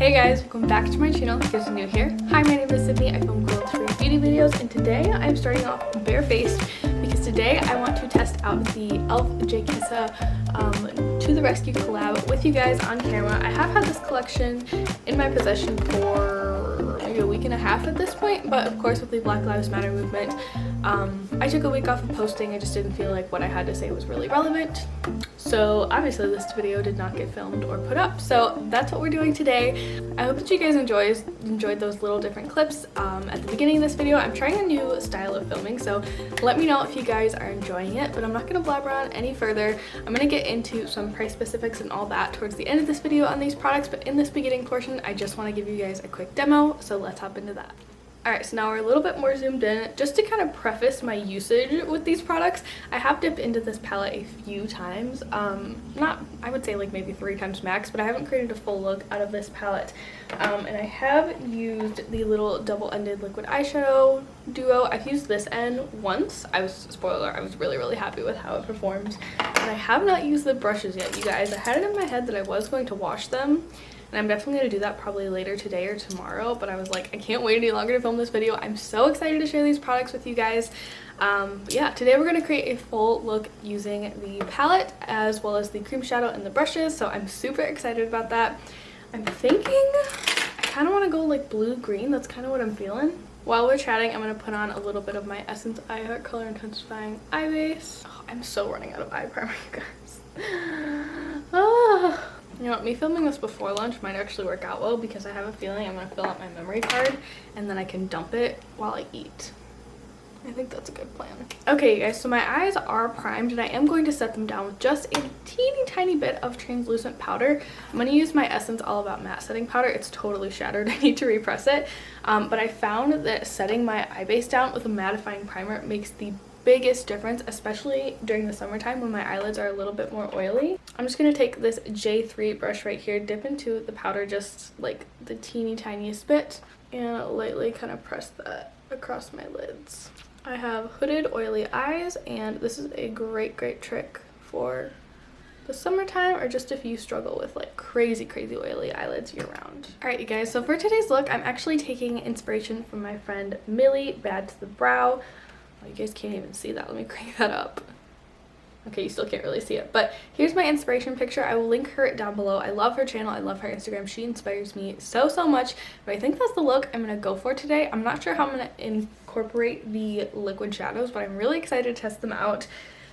Hey guys, welcome back to my channel if you're new here. Hi, my name is Sydney. I film cruelty-free beauty videos, and today I'm starting off barefaced because today I want to test out the e.l.f. Jkissa To The Rescue collab with you guys on camera. I have had this collection in my possession for maybe a week and a half at this point, but of course with the Black Lives Matter movement, I took a week off of posting. I just didn't feel like what I had to say was really relevant. So obviously this video did not get filmed or put up. So that's what we're doing today. I hope that you guys enjoyed those little different clips at the beginning of this video. I'm trying a new style of filming, so let me know if you guys are enjoying it, but I'm not going to blabber on any further. I'm going to get into some price specifics and all that towards the end of this video on these products, but in this beginning portion, I just want to give you guys a quick demo, so let's hop into that. Alright, so now we're a little bit more zoomed in. Just to kind of preface my usage with these products, I have dipped into this palette a few times. I would say like maybe 3 times max, but I haven't created a full look out of this palette. And I have used the little double-ended liquid eyeshadow duo. I've used this end once. I was really happy with how it performed. And I have not used the brushes yet, you guys. I had it in my head that I was going to wash them. And I'm definitely going to do that probably later today or tomorrow, but I was like, I can't wait any longer to film this video. I'm so excited to share these products with you guys. But yeah, today we're going to create a full look using the palette as well as the cream shadow and the brushes, so I'm super excited about that. I'm thinking I kind of want to go like blue-green. That's kind of what I'm feeling. While we're chatting, I'm going to put on a little bit of my Essence Eye Heart Color Intensifying Eye Base. Oh, I'm so running out of eye primer, you guys. Ah. You know what, me filming this before lunch might actually work out well because I have a feeling I'm going to fill out my memory card and then I can dump it while I eat. I think that's a good plan. Okay, you guys, so my eyes are primed and I am going to set them down with just a teeny tiny bit of translucent powder. I'm going to use my Essence All About Matte setting powder. It's totally shattered. I need to repress it. But I found that setting my eye base down with a mattifying primer makes the biggest difference, especially during the summertime when my eyelids are a little bit more oily. I'm just going to take this J3 brush right here, dip into the powder just like the teeny tiniest bit, and lightly kind of press that across my lids. I have hooded oily eyes, and this is a great trick for the summertime or just if you struggle with like crazy oily eyelids year round. Alright, you guys, so for today's look, I'm actually taking inspiration from my friend Millie, Bad to the Brow. Oh, you guys can't even see that. Let me crank that up. Okay, you still can't really see it, but here's my inspiration picture. I will link her down below. I love her channel. I love her Instagram. She inspires me so much, but I think that's the look I'm going to go for today. I'm not sure how I'm going to incorporate the liquid shadows, but I'm really excited to test them out.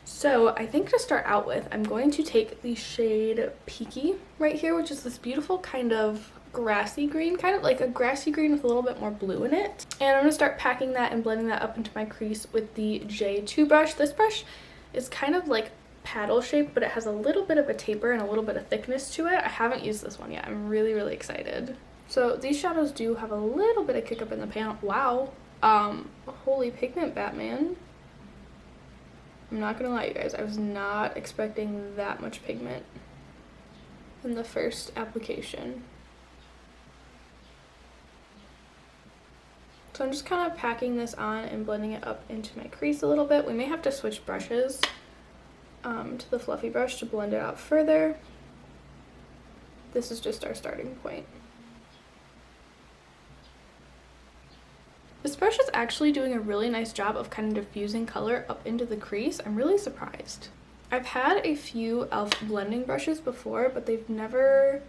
So I think to start out with, I'm going to take the shade Peaky right here, which is this beautiful kind of grassy green, kind of like a grassy green with a little bit more blue in it. And I'm going to start packing that and blending that up into my crease with the J2 brush. This brush is kind of like paddle shaped, but it has a little bit of a taper and a little bit of thickness to it. I haven't used this one yet. I'm really excited. So these shadows do have a little bit of kick up in the pan. Wow. Holy pigment, Batman. I'm not gonna lie, you guys, I was not expecting that much pigment in the first application. So I'm just kind of packing this on and blending it up into my crease a little bit. We may have to switch brushes to the fluffy brush to blend it out further. This is just our starting point. This brush is actually doing a really nice job of kind of diffusing color up into the crease. I'm really surprised. I've had a few e.l.f. blending brushes before, but they've never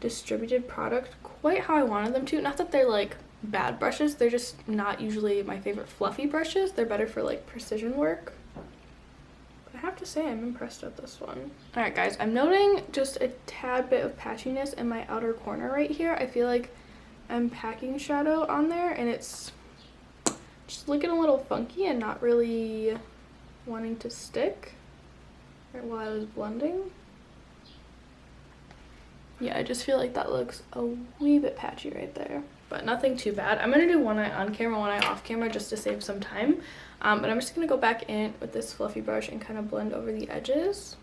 distributed product quite how I wanted them to. Not that they're like bad brushes, they're just not usually my favorite fluffy brushes. They're better for like precision work. But I have to say I'm impressed with this one. Alright guys, I'm noting just a tad bit of patchiness in my outer corner right here. I feel like I'm packing shadow on there and it's just looking a little funky and not really wanting to stick right while I was blending. Yeah, I just feel like that looks a wee bit patchy right there, but nothing too bad. I'm going to do one eye on camera, one eye off camera just to save some time. But I'm just going to go back in with this fluffy brush and kind of blend over the edges.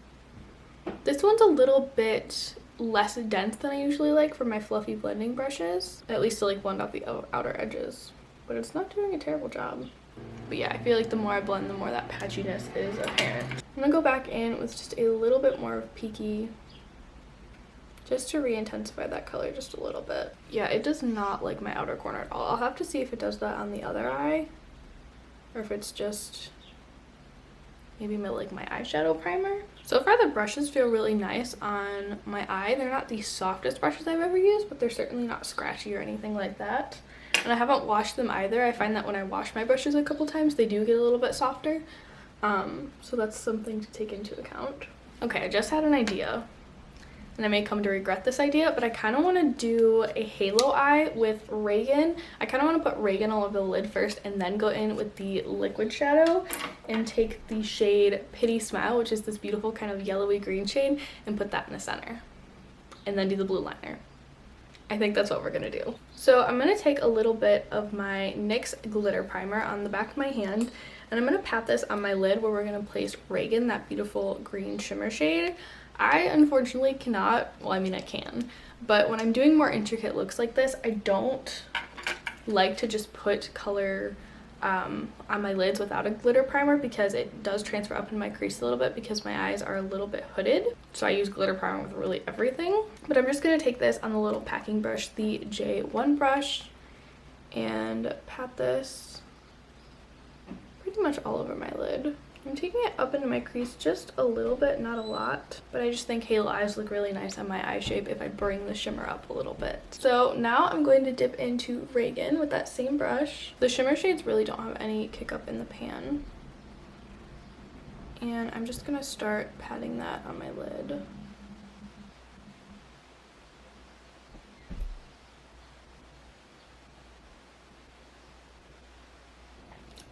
This one's a little bit less dense than I usually like for my fluffy blending brushes, at least to like blend out the outer edges, but it's not doing a terrible job. But yeah, I feel like the more I blend, the more that patchiness is apparent. I'm gonna go back in with just a little bit more of Peaky just to re-intensify that color just a little bit. Yeah, it does not like my outer corner at all. I'll have to see if it does that on the other eye, or if it's just maybe my eyeshadow primer. So far the brushes feel really nice on my eye. They're not the softest brushes I've ever used, but they're certainly not scratchy or anything like that. And I haven't washed them either. I find that when I wash my brushes a couple times, they do get a little bit softer. So that's something to take into account. Okay, I just had an idea, and I may come to regret this idea, but I kind of want to do a halo eye with Reagan. I kind of want to put Reagan all over the lid first and then go in with the liquid shadow and take the shade Pity Smile, which is this beautiful kind of yellowy green shade, and put that in the center. And then do the blue liner. I think that's what we're going to do. So I'm going to take a little bit of my NYX glitter primer on the back of my hand, and I'm going to pat this on my lid where we're going to place Reagan, that beautiful green shimmer shade. I unfortunately cannot, well, I mean I can, but when I'm doing more intricate looks like this, I don't like to just put color on my lids without a glitter primer, because it does transfer up in my crease a little bit because my eyes are a little bit hooded. So I use glitter primer with really everything. But I'm just going to take this on the little packing brush, the J1 brush, and pat this pretty much all over my lid. I'm taking it up into my crease just a little bit, not a lot, but I just think halo eyes look really nice on my eye shape if I bring the shimmer up a little bit. So now I'm going to dip into Reagan with that same brush. The shimmer shades really don't have any kick up in the pan. And I'm just going to start patting that on my lid.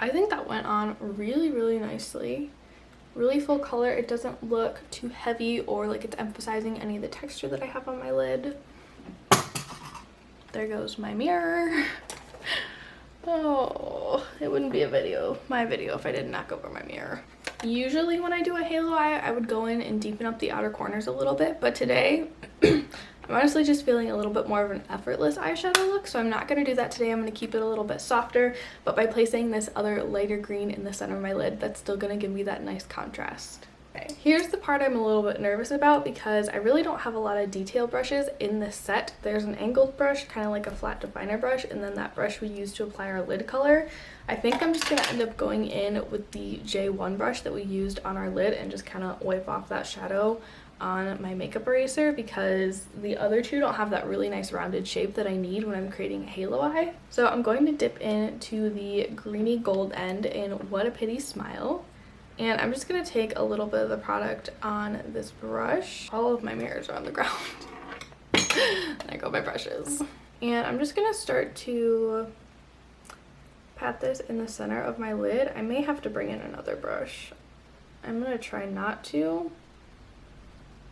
I think that went on really, really nicely. Really full color. It doesn't look too heavy or like it's emphasizing any of the texture that I have on my lid. There goes my mirror. Oh, it wouldn't be my video if I didn't knock over my mirror. Usually when I do a halo eye, I would go in and deepen up the outer corners a little bit, but today I'm honestly just feeling a little bit more of an effortless eyeshadow look, so I'm not going to do that today. I'm going to keep it a little bit softer, but by placing this other lighter green in the center of my lid, that's still going to give me that nice contrast. Okay, here's the part I'm a little bit nervous about because I really don't have a lot of detail brushes in this set. There's an angled brush, kind of like a flat definer brush, and then that brush we use to apply our lid color. I think I'm just going to end up going in with the J1 brush that we used on our lid and just kind of wipe off that shadow on my makeup eraser, because the other two don't have that really nice rounded shape that I need when I'm creating a halo eye. So I'm going to dip into the greeny gold end in What a Pity Smile. And I'm just going to take a little bit of the product on this brush. All of my mirrors are on the ground. There go my brushes. And I'm just going to start to pat this in the center of my lid. I may have to bring in another brush. I'm going to try not to,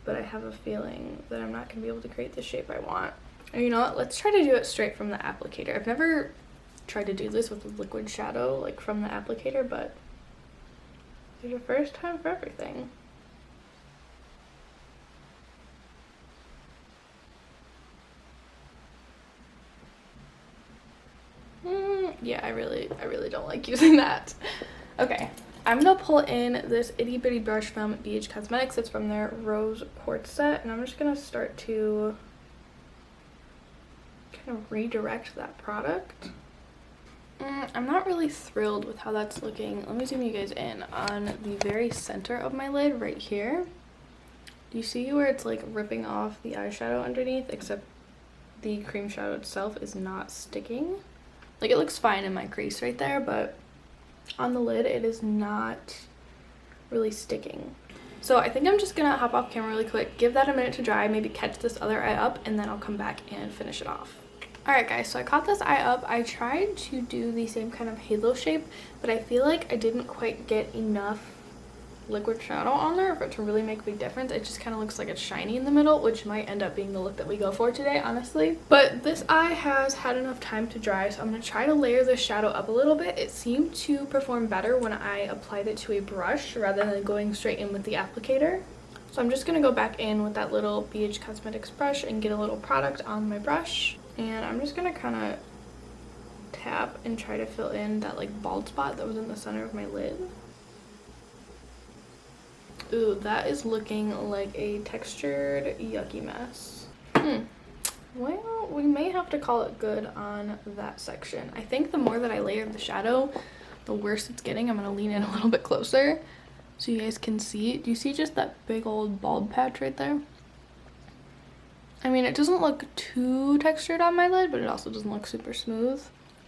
but I have a feeling that I'm not going to be able to create the shape I want. And you know what? Let's try to do it straight from the applicator. I've never tried to do this with a liquid shadow like from the applicator, but there's a first time for everything. Yeah, I really don't like using that. Okay, I'm gonna pull in this itty bitty brush from Kaleido Cosmetics. It's from their Rose Quartz set, and I'm just gonna start to kind of redirect that product. I'm not really thrilled with how that's looking. Let me zoom you guys in on the very center of my lid right here. Do you see where it's like ripping off the eyeshadow underneath, except the cream shadow itself is not sticking? Like, it looks fine in my crease right there, but on the lid it is not really sticking. So I think I'm just gonna hop off camera really quick, give that a minute to dry, maybe catch this other eye up, and then I'll come back and finish it off. Alright guys, so I caught this eye up. I tried to do the same kind of halo shape, but I feel like I didn't quite get enough liquid shadow on there for it to really make a big difference. It just kind of looks like it's shiny in the middle, which might end up being the look that we go for today, honestly. But this eye has had enough time to dry, so I'm going to try to layer the shadow up a little bit. It seemed to perform better when I applied it to a brush rather than going straight in with the applicator. So I'm just going to go back in with that little Kaleido Cosmetics brush and get a little product on my brush. And I'm just going to kind of tap and try to fill in that like bald spot that was in the center of my lid. Ooh, that is looking like a textured yucky mess. Well, we may have to call it good on that section. I think the more that I layer the shadow, the worse it's getting. I'm going to lean in a little bit closer so you guys can see. Do you see just that big old bald patch right there? I mean, it doesn't look too textured on my lid, but it also doesn't look super smooth.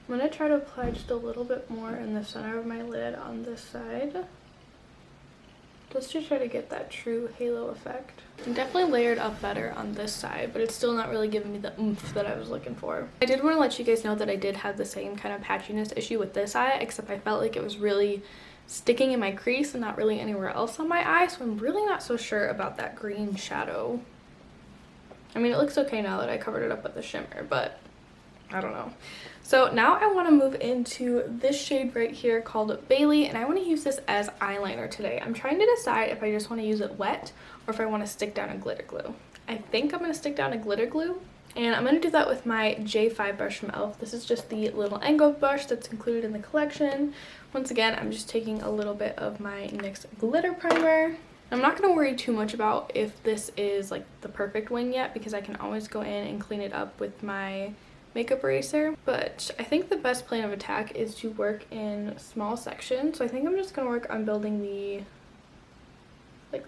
I'm going to try to apply just a little bit more in the center of my lid on this side, just to try to get that true halo effect. I'm definitely layered up better on this side, but it's still not really giving me the oomph that I was looking for. I did want to let you guys know that I did have the same kind of patchiness issue with this eye, except I felt like it was really sticking in my crease and not really anywhere else on my eye, so I'm really not so sure about that green shadow. I mean, it looks okay now that I covered it up with the shimmer, but I don't know. So now I want to move into this shade right here called Bailey, and I want to use this as eyeliner today. I'm trying to decide if I just want to use it wet or if I want to stick down a glitter glue. I think I'm going to stick down a glitter glue, and I'm going to do that with my J5 brush from e.l.f. This is just the little angle brush that's included in the collection. Once again, I'm just taking a little bit of my NYX glitter primer. I'm not going to worry too much about if this is like the perfect wing yet, because I can always go in and clean it up with my makeup eraser, but I think the best plan of attack is to work in small sections. So I think I'm just going to work on building the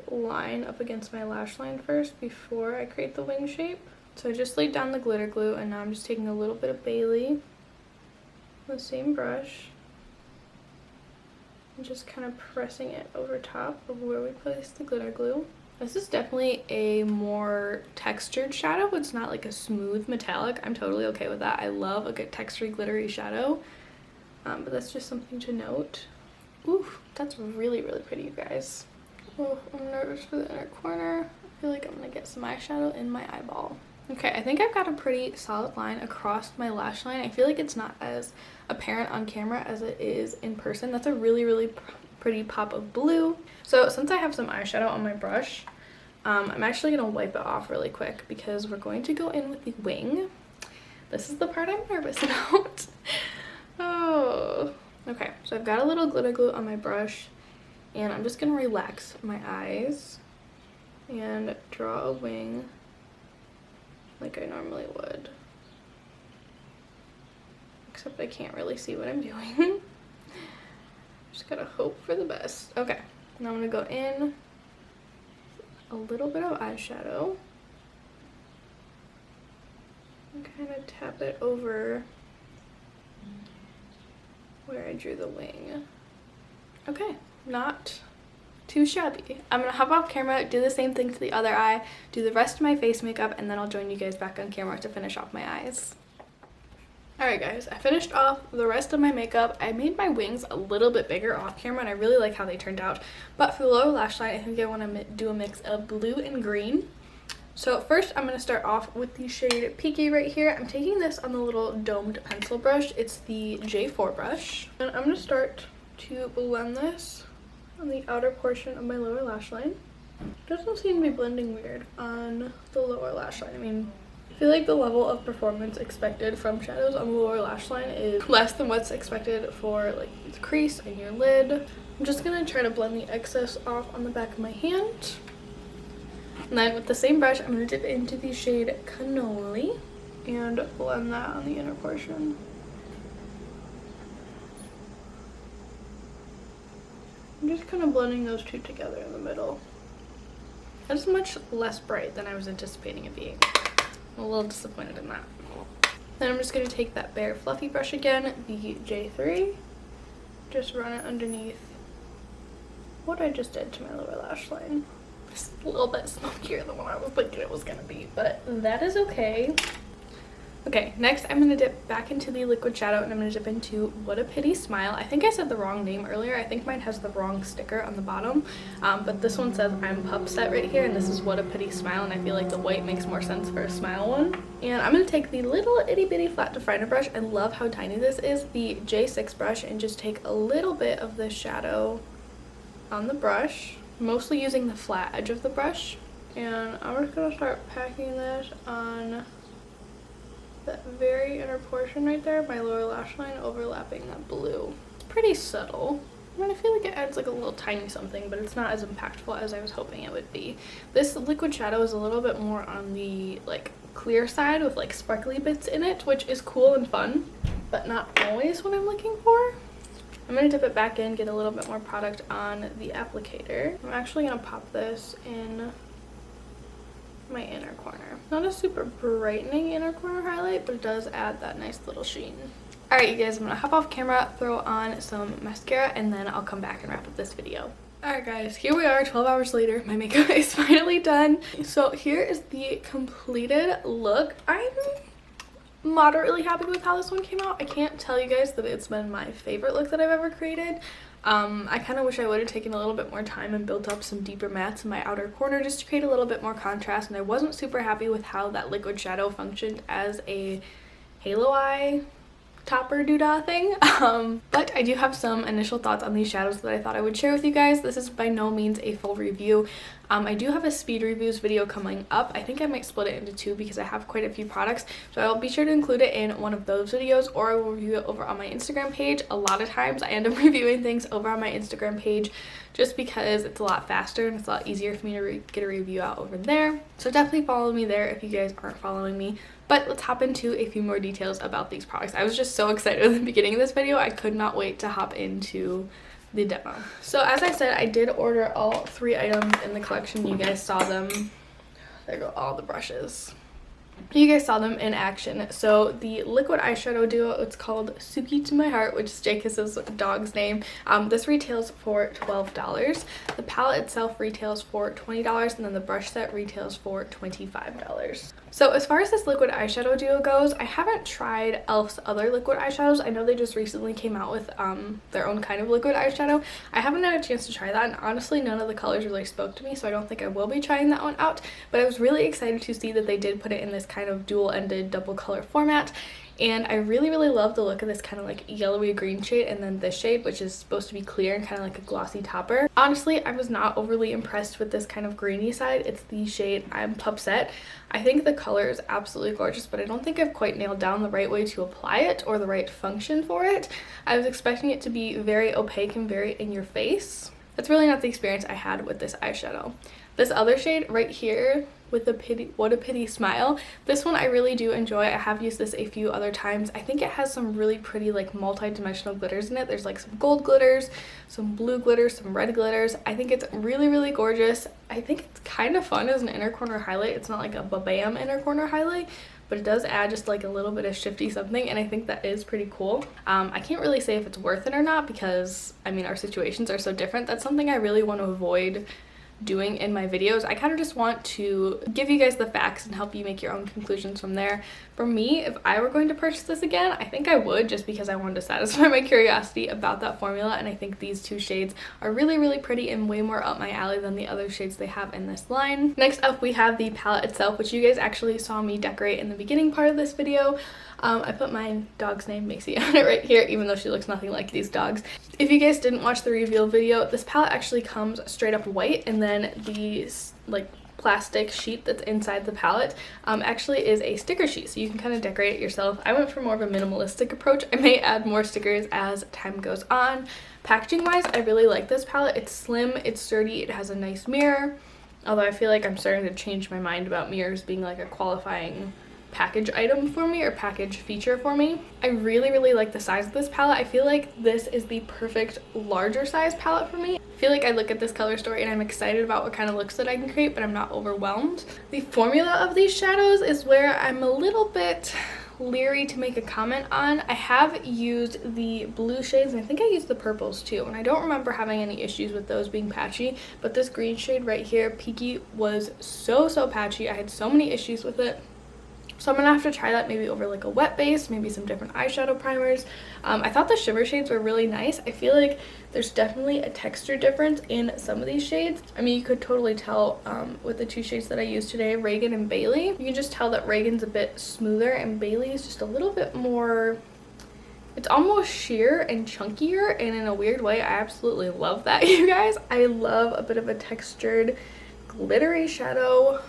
line up against my lash line first before I create the wing shape. So I just laid down the glitter glue, and now I'm just taking a little bit of Bailey, the same brush, and just kind of pressing it over top of where we placed the glitter glue. This is definitely a more textured shadow. It's not like a smooth metallic. I'm totally okay with that. I love a good textured glittery shadow, but that's just something to note. Ooh, that's really, really pretty, you guys. Oh, I'm nervous for the inner corner. I feel like I'm gonna get some eyeshadow in my eyeball. Okay, I think I've got a pretty solid line across my lash line. I feel like it's not as apparent on camera as it is in person. That's a really, really pretty pop of blue. So since I have some eyeshadow on my brush, I'm actually going to wipe it off really quick because we're going to go in with the wing. This is the part I'm nervous about. Oh, okay. So I've got a little glitter glue on my brush, and I'm just going to relax my eyes and draw a wing like I normally would. Except I can't really see what I'm doing. Just gotta hope for the best. Okay, now I'm gonna go in a little bit of eyeshadow and kind of tap it over where I drew the wing. Okay, not too shabby. I'm gonna hop off camera, do the same thing to the other eye, do the rest of my face makeup, and then I'll join you guys back on camera to finish off my eyes. Alright guys, I finished off the rest of my makeup. I made my wings a little bit bigger off camera, and I really like how they turned out. But for the lower lash line, I think I want to do a mix of blue and green. So first, I'm going to start off with the shade Peaky right here. I'm taking this on the little domed pencil brush. It's the J4 brush. And I'm going to start to blend this on the outer portion of my lower lash line. It doesn't seem to be blending weird on the lower lash line. I mean, I feel like the level of performance expected from shadows on the lower lash line is less than what's expected for like the crease and your lid. I'm just gonna try to blend the excess off on the back of my hand. And then with the same brush, I'm gonna dip into the shade Cannoli and blend that on the inner portion. I'm just kind of blending those two together in the middle. That's much less bright than I was anticipating it being. I'm a little disappointed in that. Then I'm just going to take that bare fluffy brush again, the J3, just run it underneath what I just did to my lower lash line. It's a little bit smokier than what I was thinking it was going to be, but that is okay. Okay, next I'm going to dip back into the liquid shadow, and I'm going to dip into What a Pity Smile. I think I said the wrong name earlier. I think mine has the wrong sticker on the bottom, but this one says I'm Pupset right here, and this is What a Pity Smile, and I feel like the white makes more sense for a smile one. And I'm going to take the little itty bitty flat definer brush. I love how tiny this is, the J6 brush, and just take a little bit of the shadow on the brush, mostly using the flat edge of the brush. And I'm just going to start packing this on that very inner portion right there, my lower lash line, overlapping that blue. It's pretty subtle. I mean, I feel like it adds like a little tiny something, but it's not as impactful as I was hoping it would be. This liquid shadow is a little bit more on the like clear side with like sparkly bits in it, which is cool and fun, but not always what I'm looking for. I'm going to dip it back in, get a little bit more product on the applicator. I'm actually going to pop this in my inner corner. Not a super brightening inner corner highlight, but it does add that nice little sheen. Alright you guys, I'm going to hop off camera, throw on some mascara, and then I'll come back and wrap up this video. Alright guys, here we are 12 hours later. My makeup is finally done. So here is the completed look. I'm moderately happy with how this one came out. I can't tell you guys that it's been my favorite look that I've ever created. I kind of wish I would have taken a little bit more time and built up some deeper mattes in my outer corner just to create a little bit more contrast, and I wasn't super happy with how that liquid shadow functioned as a halo eye topper doodah thing. But I do have some initial thoughts on these shadows that I thought I would share with you guys. This is by no means a full review. I do have a speed reviews video coming up. I think I might split it into two because I have quite a few products, so I'll be sure to include it in one of those videos, or I will review it over on my Instagram page. A lot of times I end up reviewing things over on my Instagram page just because it's a lot faster and it's a lot easier for me to get a review out over there. So definitely follow me there if you guys aren't following me. But let's hop into a few more details about these products. I was just so excited at the beginning of this video. I could not wait to hop into the demo. So as I said, I did order all 3 items in the collection. You guys saw them. There go all the brushes. You guys saw them in action. So the liquid eyeshadow duo, it's called Suki to My Heart, which is Jkissa's dog's name. This retails for $12. The palette itself retails for $20, and then the brush set retails for $25. So as far as this liquid eyeshadow duo goes, I haven't tried e.l.f.'s other liquid eyeshadows. I know they just recently came out with their own kind of liquid eyeshadow. I haven't had a chance to try that, and honestly none of the colors really spoke to me, so I don't think I will be trying that one out. But I was really excited to see that they did put it in this kind of dual-ended double color format, and I really love the look of this kind of like yellowy green shade, and then this shade, which is supposed to be clear and kind of like a glossy topper. Honestly, I was not overly impressed with this kind of greeny side. It's the shade I'm Upset. I think the color is absolutely gorgeous, but I don't think I've quite nailed down the right way to apply it or the right function for it. I was expecting it to be very opaque and very in your face. That's really not the experience I had with this eyeshadow. This other shade right here with the What a Pity Smile, this one I really do enjoy. I have used this a few other times. I think it has some really pretty like multi-dimensional glitters in it. There's like some gold glitters, some blue glitters, some red glitters. I think it's really gorgeous. I think it's kind of fun as an inner corner highlight. It's not like a ba-bam inner corner highlight, but it does add just like a little bit of shifty something, and I think that is pretty cool. I can't really say if it's worth it or not because I mean our situations are so different. That's something I really want to avoid doing in my videos. I kind of just want to give you guys the facts and help you make your own conclusions from there. For me, if I were going to purchase this again, I think I would, just because I wanted to satisfy my curiosity about that formula, and I think these 2 shades are really pretty and way more up my alley than the other shades they have in this line. Next up, we have the palette itself, which you guys actually saw me decorate in the beginning part of this video. I put my dog's name, Macy, on it right here, even though she looks nothing like these dogs. If you guys didn't watch the reveal video, this palette actually comes straight up white, and then the like plastic sheet that's inside the palette actually is a sticker sheet, so you can kind of decorate it yourself. I went for more of a minimalistic approach. I may add more stickers as time goes on. Packaging wise, I really like this palette. It's slim, it's sturdy, it has a nice mirror, although I feel like I'm starting to change my mind about mirrors being like a qualifying package item for me or package feature for me. I really like the size of this palette. I feel like this is the perfect larger size palette for me. I feel like I look at this color story and I'm excited about what kind of looks that I can create, but I'm not overwhelmed. The formula of these shadows is where I'm a little bit leery to make a comment on. I have used the blue shades, and I think I used the purples too, and I don't remember having any issues with those being patchy, but this green shade right here, Peaky, was so patchy. I had so many issues with it. So I'm gonna have to try that maybe over like a wet base, maybe some different eyeshadow primers. I thought the shimmer shades were really nice. I feel like there's definitely a texture difference in some of these shades. I mean, you could totally tell with the 2 shades that I used today, Reagan and Bailey. You can just tell that Reagan's a bit smoother and Bailey is just a little bit more, it's almost sheer and chunkier, and in a weird way, I absolutely love that, you guys. I love a bit of a textured, glittery shadow.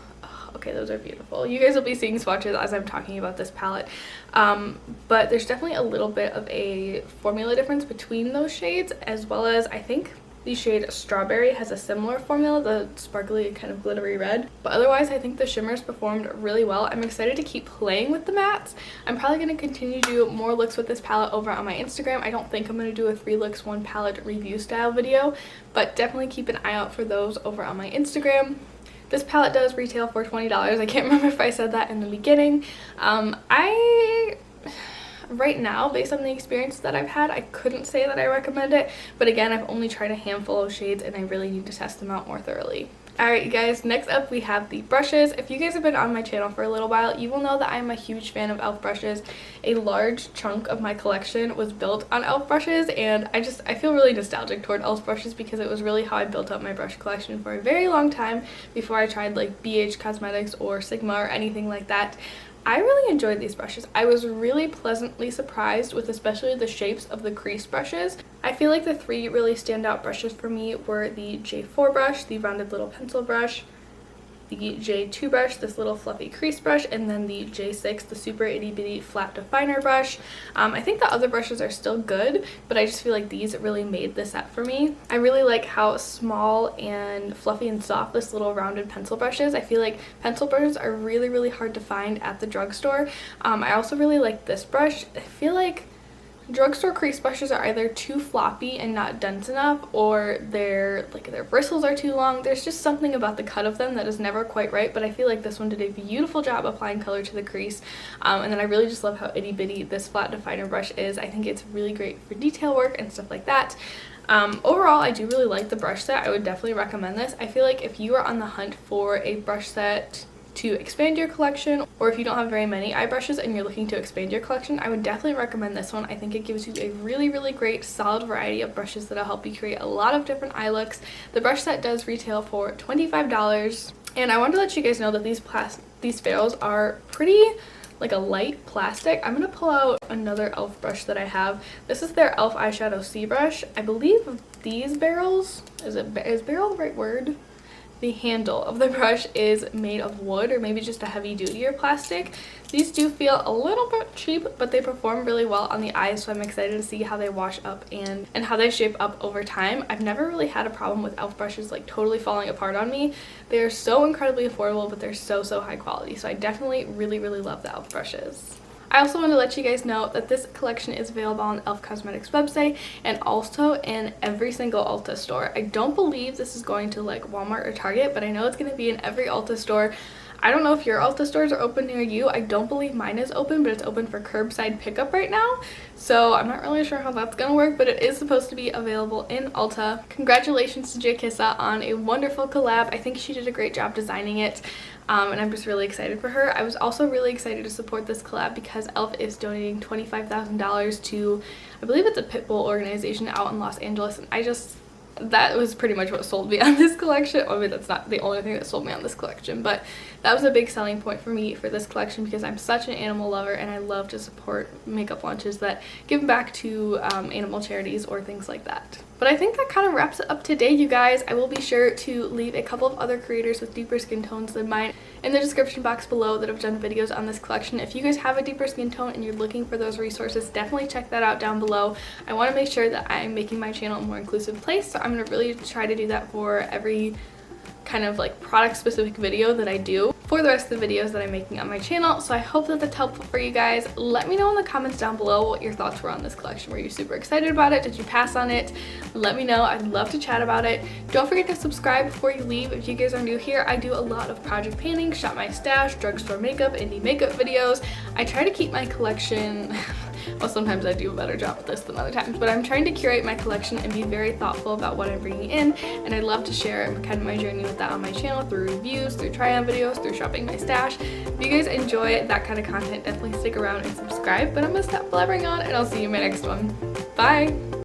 Okay, those are beautiful. You guys will be seeing swatches as I'm talking about this palette, but there's definitely a little bit of a formula difference between those shades, as well as I think The shade Strawberry has a similar formula, the sparkly kind of glittery red. But otherwise, I think the shimmers performed really well. I'm excited to keep playing with the mattes. I'm probably going to continue to do more looks with this palette over on my Instagram. I don't think I'm going to do a 3 looks 1 palette review style video, but definitely keep an eye out for those over on my Instagram. This palette does retail for $20. I can't remember if I said that in the beginning. Right now, based on the experience that I've had, I couldn't say that I recommend it, but again, I've only tried a handful of shades and I really need to test them out more thoroughly. Alright you guys, next up we have the brushes. If you guys have been on my channel for a little while, you will know that I'm a huge fan of e.l.f. brushes. A large chunk of my collection was built on e.l.f. brushes, and I feel really nostalgic toward e.l.f. brushes because it was really how I built up my brush collection for a very long time before I tried like BH Cosmetics or Sigma or anything like that. I really enjoyed these brushes. I was really pleasantly surprised with especially the shapes of the crease brushes. I feel like the 3 really standout brushes for me were the J4 brush, the rounded little pencil brush, the J2 brush, this little fluffy crease brush, and then the J6, the super itty bitty flat definer brush. I think the other brushes are still good, but I just feel like these really made the set for me. I really like how small and fluffy and soft this little rounded pencil brush is. I feel like pencil brushes are really hard to find at the drugstore. I also really like this brush. I feel like drugstore crease brushes are either too floppy and not dense enough, or their bristles are too long. There's just something about the cut of them that is never quite right, but I feel like this one did a beautiful job applying color to the crease. And then I really just love how itty bitty this flat definer brush is. I think it's really great for detail work and stuff like that. Overall, I do really like the brush set. I would definitely recommend this. I feel like if you are on the hunt for a brush set to expand your collection, or if you don't have very many eye brushes and you're looking to expand your collection, I would definitely recommend this one. I think it gives you a really great solid variety of brushes that'll help you create a lot of different eye looks. The brush set does retail for $25, and I want to let you guys know that these ferrules are pretty like a light plastic. I'm gonna pull out another e.l.f. brush that I have. This is their e.l.f. eyeshadow C brush. I believe these barrels, is barrel the right word? The handle of the brush is made of wood, or maybe just a heavy duty plastic. These do feel a little bit cheap, but they perform really well on the eyes, so I'm excited to see how they wash up and how they shape up over time. I've never really had a problem with e.l.f. brushes like totally falling apart on me. They are so incredibly affordable, but they're so high quality, so I definitely really love the e.l.f. brushes. I also want to let you guys know that this collection is available on the e.l.f. Cosmetics website and also in every single Ulta store. I don't believe this is going to like Walmart or Target, but I know it's going to be in every Ulta store. I don't know if your Ulta stores are open near you. I don't believe mine is open, but it's open for curbside pickup right now. So I'm not really sure how that's gonna work, but it is supposed to be available in Ulta. Congratulations to Jkissa on a wonderful collab. I think she did a great job designing it. And I'm just really excited for her. I was also really excited to support this collab because e.l.f. is donating $25,000 to, I believe it's a Pitbull organization out in Los Angeles, and that was pretty much what sold me on this collection. I mean, that's not the only thing that sold me on this collection, but that was a big selling point for me for this collection because I'm such an animal lover and I love to support makeup launches that give back to animal charities or things like that. But I think that kind of wraps it up today, you guys. I will be sure to leave a couple of other creators with deeper skin tones than mine in the description box below that have done videos on this collection. If you guys have a deeper skin tone and you're looking for those resources, definitely check that out down below. I want to make sure that I'm making my channel a more inclusive place, so I'm going to really try to do that for every kind of like product specific video that I do for the rest of the videos that I'm making on my channel. So I hope that that's helpful for you guys. Let me know in the comments down below what your thoughts were on this collection. Were you super excited about it? Did you pass on it? Let me know. I'd love to chat about it. Don't forget to subscribe before you leave. If you guys are new here, I do a lot of project painting, shop my stash, drugstore makeup, indie makeup videos. I try to keep my collection well, sometimes I do a better job with this than other times, but I'm trying to curate my collection and be very thoughtful about what I'm bringing in, and I'd love to share kind of my journey with that on my channel through reviews, through try-on videos, through shopping my stash. If you guys enjoy that kind of content, definitely stick around and subscribe, but I'm gonna stop blabbering on and I'll see you in my next one. Bye!